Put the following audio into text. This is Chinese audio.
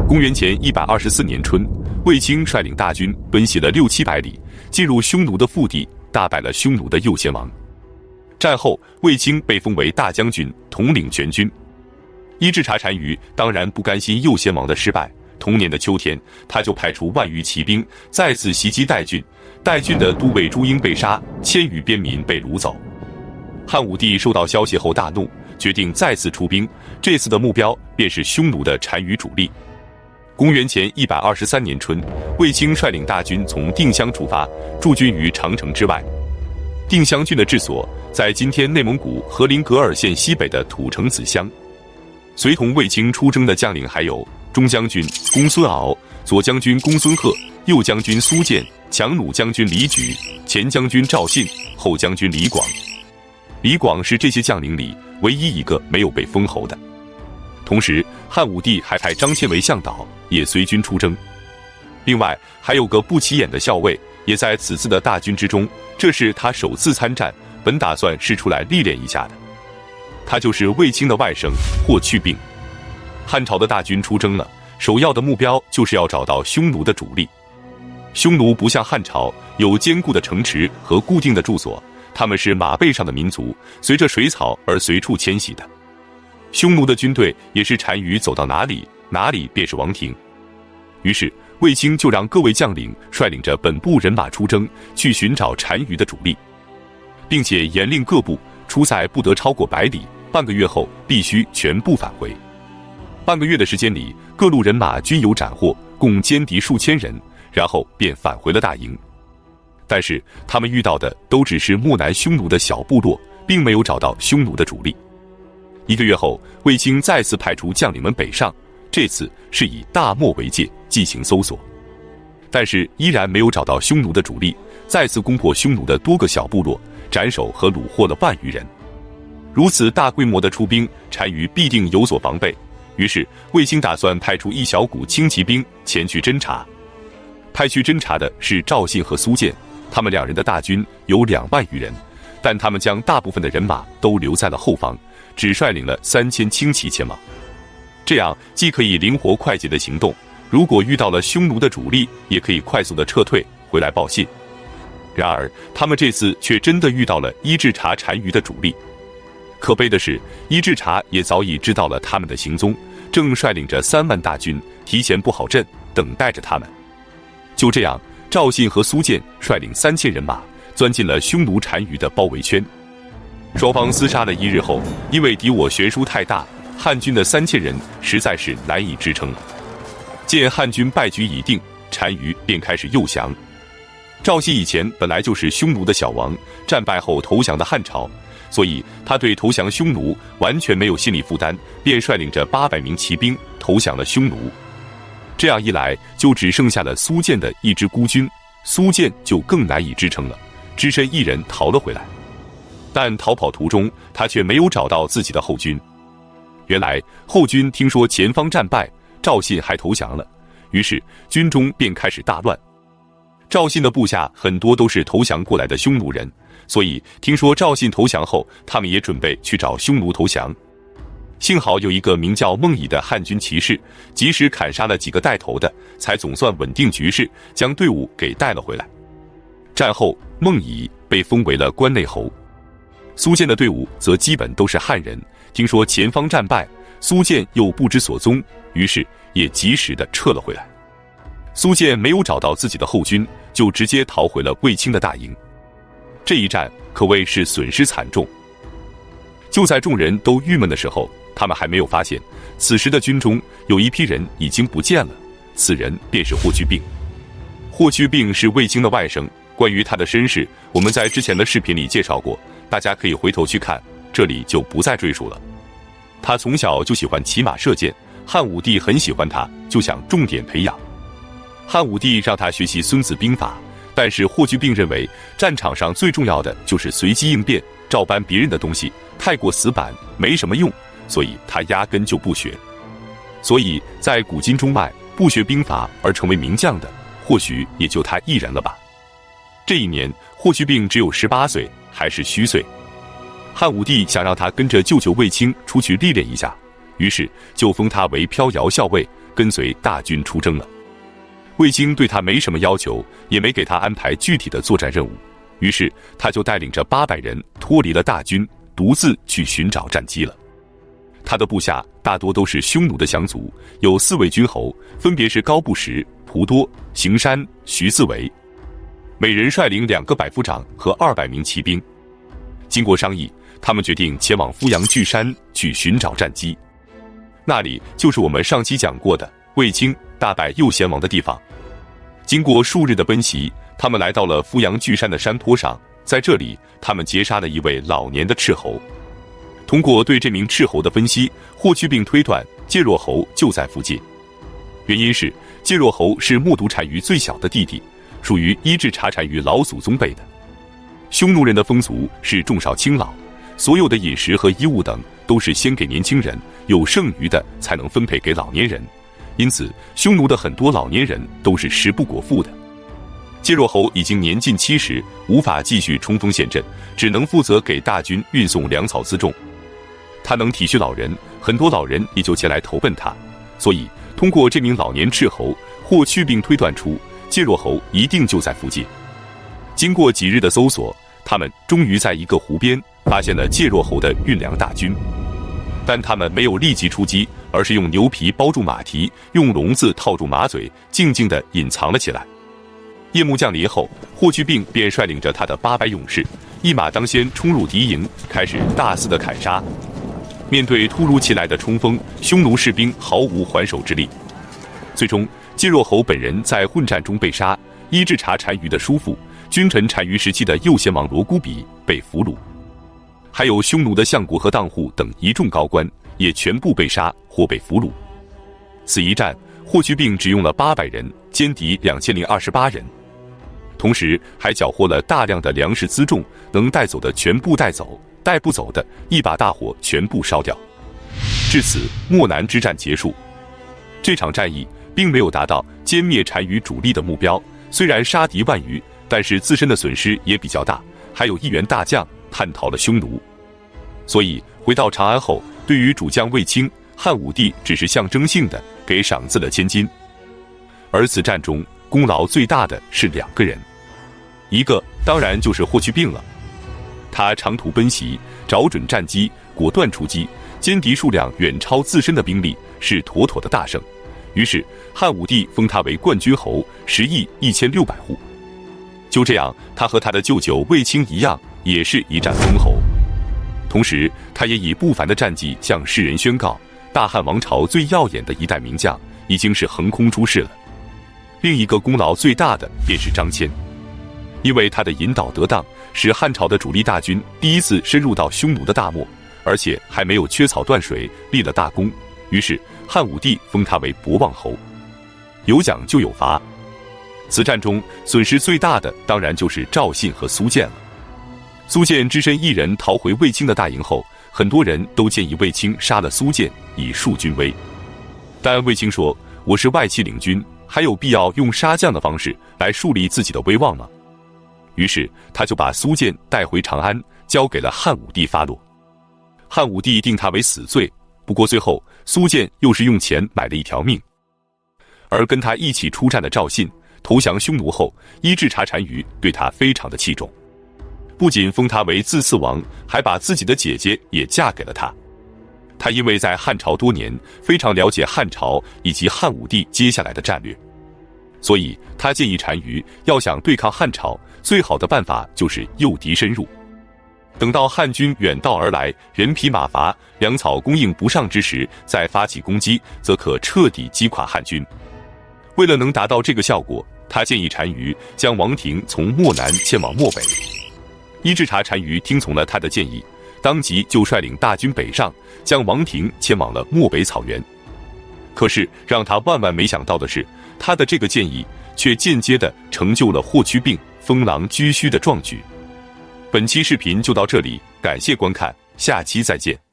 公元前124年春，卫青率领大军奔袭了600-700里，进入匈奴的腹地，大败了匈奴的右贤王。战后，卫青被封为大将军，统领全军。伊稚茶单于当然不甘心右贤王的失败，同年的秋天，他就派出万余骑兵再次袭击代郡，代郡的都尉朱英被杀，1000余边民被掳走。汉武帝收到消息后大怒，决定再次出兵，这次的目标便是匈奴的单于主力。公元前123年春，卫青率领大军从定襄出发，驻军于长城之外。定襄郡的治所在今天内蒙古和林格尔县西北的土城子乡。随同卫青出征的将领还有中将军公孙敖、左将军公孙贺、右将军苏建、强弩将军李举、前将军赵信、后将军李广。李广是这些将领里唯一一个没有被封侯的。同时，汉武帝还派张骞为向导，也随军出征。另外，还有个不起眼的校尉，也在此次的大军之中，这是他首次参战，本打算是出来历练一下的。他就是卫青的外甥霍去病。汉朝的大军出征了，首要的目标就是要找到匈奴的主力。匈奴不像汉朝有坚固的城池和固定的住所，他们是马背上的民族，随着水草而随处迁徙的。匈奴的军队也是单于走到哪里，哪里便是王庭。于是卫青就让各位将领率领着本部人马出征，去寻找单于的主力，并且严令各部出塞不得超过100里，半个月后必须全部返回。半个月的时间里，各路人马均有斩获，共歼敌数千人，然后便返回了大营。但是他们遇到的都只是漠南匈奴的小部落，并没有找到匈奴的主力。1个月后，卫青再次派出将领们北上，这次是以大漠为界进行搜索，但是依然没有找到匈奴的主力，再次攻破匈奴的多个小部落，斩首和虏获了万余人。如此大规模的出兵，单于必定有所防备。于是卫青打算派出一小股轻骑兵前去侦察。派去侦察的是赵信和苏建，他们2人的大军有2万余人，但他们将大部分的人马都留在了后方，只率领了3000轻骑前往。这样既可以灵活快捷的行动，如果遇到了匈奴的主力，也可以快速的撤退回来报信。然而他们这次却真的遇到了伊稚茶单于的主力。可悲的是，伊稚茶也早已知道了他们的行踪，正率领着3万大军提前布好阵，等待着他们。就这样，赵信和苏建率领3000人马钻进了匈奴单于的包围圈。双方厮杀了1日后，因为敌我悬殊太大，汉军的3000人实在是难以支撑了。见汉军败局已定，单于便开始诱降。赵信以前本来就是匈奴的小王，战败后投降的汉朝，所以他对投降匈奴完全没有心理负担，便率领着800名骑兵投降了匈奴。这样一来，就只剩下了苏建的一支孤军，苏建就更难以支撑了，只身一人逃了回来。但逃跑途中，他却没有找到自己的后军。原来后军听说前方战败，赵信还投降了，于是军中便开始大乱。赵信的部下很多都是投降过来的匈奴人，所以听说赵信投降后，他们也准备去找匈奴投降。幸好有一个名叫孟乙的汉军骑士，及时砍杀了几个带头的，才总算稳定局势，将队伍给带了回来。战后，孟乙被封为了关内侯。苏建的队伍则基本都是汉人，听说前方战败，苏建又不知所踪，于是也及时的撤了回来。苏建没有找到自己的后军，就直接逃回了卫青的大营。这一战可谓是损失惨重。就在众人都郁闷的时候，他们还没有发现，此时的军中有一批人已经不见了，此人便是霍去病。霍去病是卫青的外甥，关于他的身世，我们在之前的视频里介绍过，大家可以回头去看，这里就不再赘述了。他从小就喜欢骑马射箭，汉武帝很喜欢他，就想重点培养。汉武帝让他学习《孙子兵法》，但是霍去病认为战场上最重要的就是随机应变，照搬别人的东西太过死板没什么用，所以他压根就不学。所以在古今中外，不学兵法而成为名将的，或许也就他一人了吧。这一年，霍去病只有18岁，还是虚岁。汉武帝想让他跟着舅舅卫青出去历练一下，于是就封他为飘摇校尉，跟随大军出征了。卫青对他没什么要求，也没给他安排具体的作战任务，于是他就带领着800人脱离了大军，独自去寻找战机了。他的部下大多都是匈奴的降族，有4位军侯，分别是高不时、蒲多、邢山、徐自为，每人率领2个百夫长和200名骑兵。经过商议，他们决定前往敷阳巨山去寻找战机，那里就是我们上期讲过的卫青大败右贤王的地方。经过数日的奔袭，他们来到了敷阳巨山的山坡上，在这里他们截杀了一位老年的斥候。通过对这名斥候的分析，霍去病推断介若侯就在附近。原因是介若侯是冒顿单于最小的弟弟，属于伊稚茶单于老祖宗辈的。匈奴人的风俗是重少轻老，所有的饮食和衣物等都是先给年轻人，有剩余的才能分配给老年人，因此匈奴的很多老年人都是食不果腹的。介若侯已经年近70，无法继续冲锋陷阵，只能负责给大军运送粮草辎重。他能体恤老人，很多老人也就前来投奔他，所以通过这名老年斥候，霍去病推断出介若侯一定就在附近。经过几日的搜索，他们终于在一个湖边发现了介若侯的运粮大军，但他们没有立即出击，而是用牛皮包住马蹄，用笼子套住马嘴，静静地隐藏了起来。夜幕降临后，霍去病便率领着他的800勇士，一马当先冲入敌营，开始大肆的砍杀。面对突如其来的冲锋，匈奴士兵毫无还手之力。最终，介若侯本人在混战中被杀，伊稚茶单于的叔父，君臣单于时期的右贤王罗姑比被俘虏，还有匈奴的相国和当户等一众高官也全部被杀或被俘虏。此一战，霍去病只用了800人，歼敌2028人，同时还缴获了大量的粮食辎重，能带走的全部带走，带不走的一把大火全部烧掉。至此，漠南之战结束。这场战役并没有达到歼灭单于主力的目标，虽然杀敌万余，但是自身的损失也比较大，还有1员大将叛逃了匈奴。所以回到长安后，对于主将卫青，汉武帝只是象征性的给赏赐了千金。而此战中功劳最大的是2个人，一个当然就是霍去病了。他长途奔袭，找准战机，果断出击，歼敌数量远超自身的兵力，是妥妥的大胜。于是汉武帝封他为冠军侯，10亿1600户。就这样，他和他的舅舅卫青一样，也是一战封侯。同时，他也以不凡的战绩向世人宣告，大汉王朝最耀眼的一代名将已经是横空出世了。另一个功劳最大的便是张骞，因为他的引导得当，使汉朝的主力大军第一次深入到匈奴的大漠，而且还没有缺草断水，立了大功。于是汉武帝封他为博望侯。有奖就有罚，此战中损失最大的当然就是赵信和苏建了。苏建只身一人逃回卫青的大营后，很多人都建议卫青杀了苏建以树军威，但卫青说：“我是外戚领军，还有必要用杀将的方式来树立自己的威望吗？”于是他就把苏建带回长安，交给了汉武帝发落。汉武帝定他为死罪，不过最后苏建又是用钱买了一条命。而跟他一起出战的赵信投降匈奴后，伊稚茶单于对他非常的器重，不仅封他为自嗣王，还把自己的姐姐也嫁给了他。他因为在汉朝多年，非常了解汉朝以及汉武帝接下来的战略，所以他建议单于要想对抗汉朝，最好的办法就是诱敌深入。等到汉军远道而来，人疲马乏，粮草供应不上之时，再发起攻击，则可彻底击垮汉军。为了能达到这个效果，他建议单于将王庭从漠南迁往漠北。伊稚茶单于听从了他的建议，当即就率领大军北上，将王庭迁往了漠北草原。可是让他万万没想到的是，他的这个建议却间接地成就了霍去病封狼居胥的壮举。本期视频就到这里，感谢观看，下期再见。